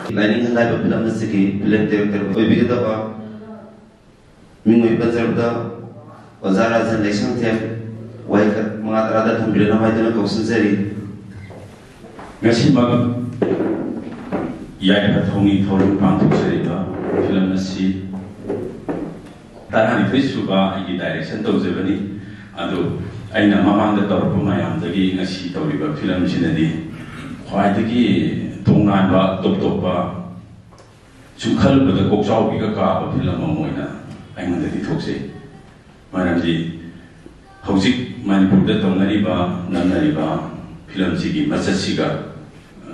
Lining and life of film the city, film director, we begin the Mingui Bazarda, Ozaras and Nation Temp, White Mother Tambilano, I don't know, Coxsari. Messimaga Yaipha Thouni Thouram Pantu film the sea. Tarani Fisuba, I direction to Zevani, and I know Mamma the Torpuma, the gay a seat of film Shinadi. Why the gay Thounai, Topa, Chukal with the Coxau Bigaka of Philamoina, I want the Toxi. Madam D. Hosik, Manipur, Tonariba, Nanariba, Film Sigi, Masasiga,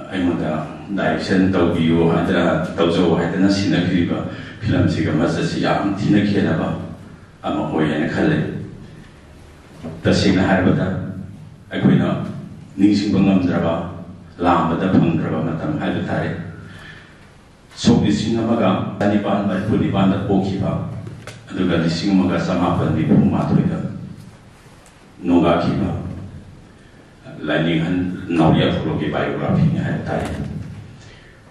I want the direction Pinabiyu, and Tozo, had a Sinakriba, Film Siga, Masasia, Tina Kenaba, Amahoy and Kale. The Sina Harbata, Aquina, Nisibungam Draba. Lam the Pungrava Matam Habitat. So the Singamaga, Tanipan by Pulipan the Pokipa, and the Singamaga Samapan the Pumatoika, Noga Kipa, Lining and Nauya Furoki biography at time.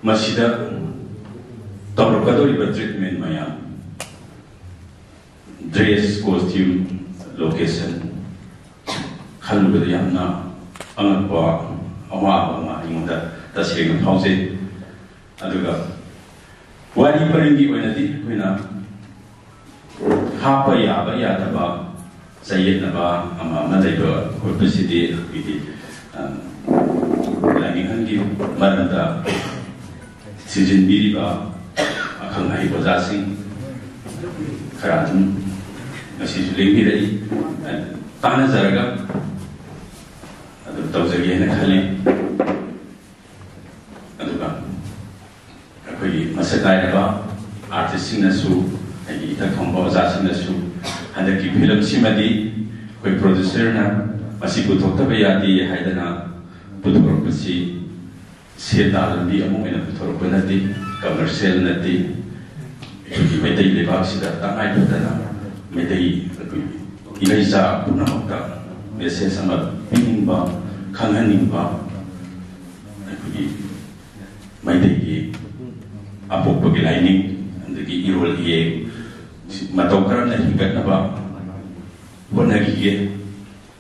Masida Torocadori treatment Maya dress, costume, location, Halubadiana, Angapa. The same housing. Why do you bring you in a half a yaba, say it about Mother publicity with it. Like you, Maranda, Sijin Biriba, Akangai was asking Karatum, Mrs. Lingiri, and Tanazaraga. Those again, Masakaiba, artist in a soup, and eat a composers in a soup, and the film Simadi, with producer Masiku Totabayati, Haidana, Putorpasi, Seta, the among in a Putorpanati, commercial nati, Medei Levaxida, I put Medei, Ilaisa, Punamaka, Messama, Pinba. Kanganimba, my day, Apopoki lining, and the Irol Ye, Matokaran, and he got about Bonagi,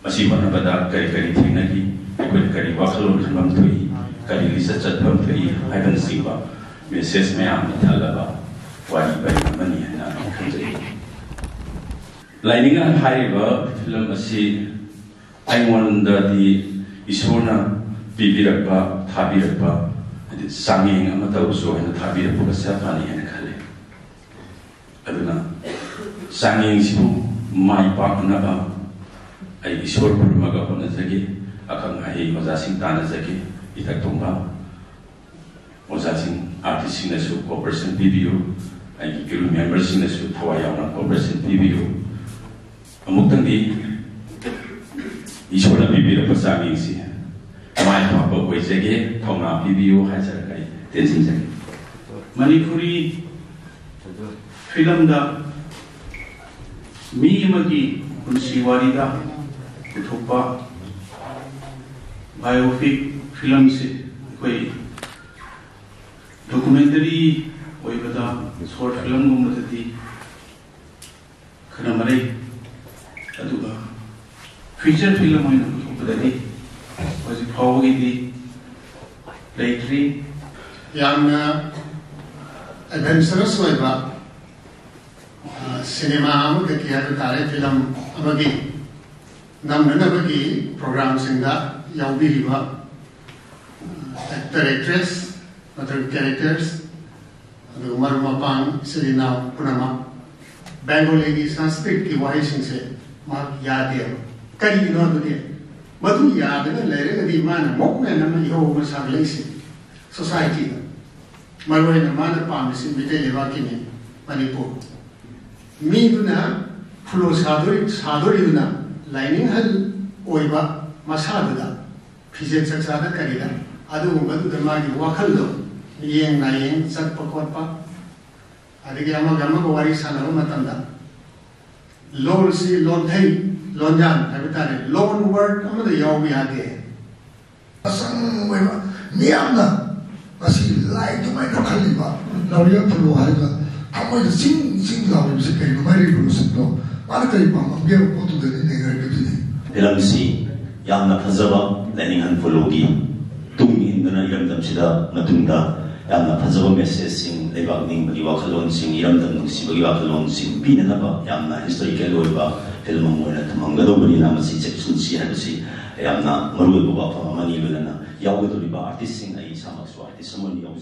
Masivanabada, Karikari Tinagi, Kari Wakalo, Kamtui, Kari Lisa Chatpamtui, Ivan Siva, Mrs. Mayamna Talaba, Wadi by Mani and Lining and Hariba, film I wonder the Isona, Bibirapa, Tabirapa, and it's singing a matauso and a Tabirapa Safani and a Kale. Aduna singing Sibu, my partner, I Isor Purmaga Honazaki, Akangai was asking Tanazaki, Itatumba, was asking artists in a soup, Corporation Pinabiyu, and you remember in a soup, Thouram, Corporation Pinabiyu. Amutandi. Ishola Bibi the Pasami, my papa was again, Thouma Pinabiyu has a guy, Tensin. Manipuri film da Mimagi, Unsiwarida, Tupa, biopic films, documentary, short film, Kanamare, Aduba. Feature film was it how the Lately young adventurous weba cinema the Kiatare film Amagi Namnabagi programs in the Yaupha actor actress, other characters, the Marumapang, Serina Punama, Bengali Sanskrit Kiwai Mark Yadia. Kari no de Madu Yadana Lere the man Mokman and Yo was a lazy society. Marway Mother Palms in Vitali Manipur. Miduna, Fulo Sadurina, lining Hal Oiba, Masada, Pizet Sada Karida, Adu Madu the Magi Wakalo, Yen Nayen, Satpakopa, Adigama Gamawari Sanamatanda. Lord see Lord Hey. Lonjan, I would tell you, loan word, I'm the Yawi Ade. Asang mayamna masih lain tu main kali ba. Lalu perlu harga. Kamu itu sing lalu bisa kayak nomor itu loh. Mana kali pam dia foto dari negara itu ni. Film si yang nak fazaba leningan fologi Thouni indana iram dam sida matunda yang nak fazaba message sing lebak ning bagi wakalon sing iram dam si bagi wakalon sing pina na ba yang na historical lo ba film mo na tamang gado bani na si section si hado si yang na maru ba pa mani bana na yaw gado ba artist sing ai samak so artist mo ni yaw